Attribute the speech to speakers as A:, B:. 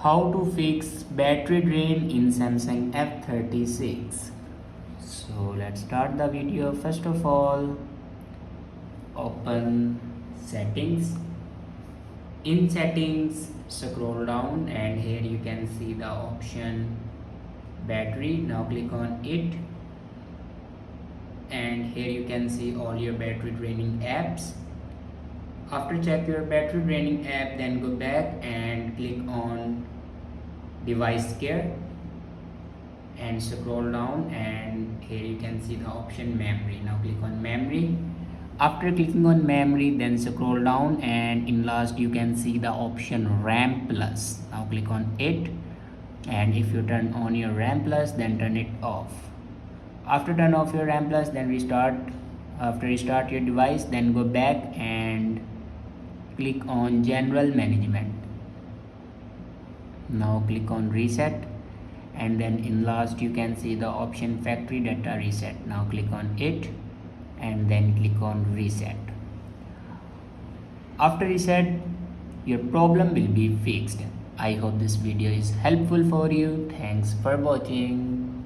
A: How to fix battery drain in Samsung F36. So let's start the video. First of all, open settings. In settings, scroll down and here you can see the option battery. Now click on it and here you can see all your battery draining apps. After check your battery draining app, then go back and click on device care and scroll down and here you can see the option memory. Now click on memory. After clicking on memory, then scroll down and in last you can see the option RAM plus. Now click on it and if you turn on your RAM plus, then turn it off. After turn off your RAM plus, then restart. After restart your device, then go back and click on general management. Now click on reset and then in last you can see the option factory data reset. Now click on it and then click on reset. After reset, your problem will be fixed. I hope this video is helpful for you. Thanks for watching.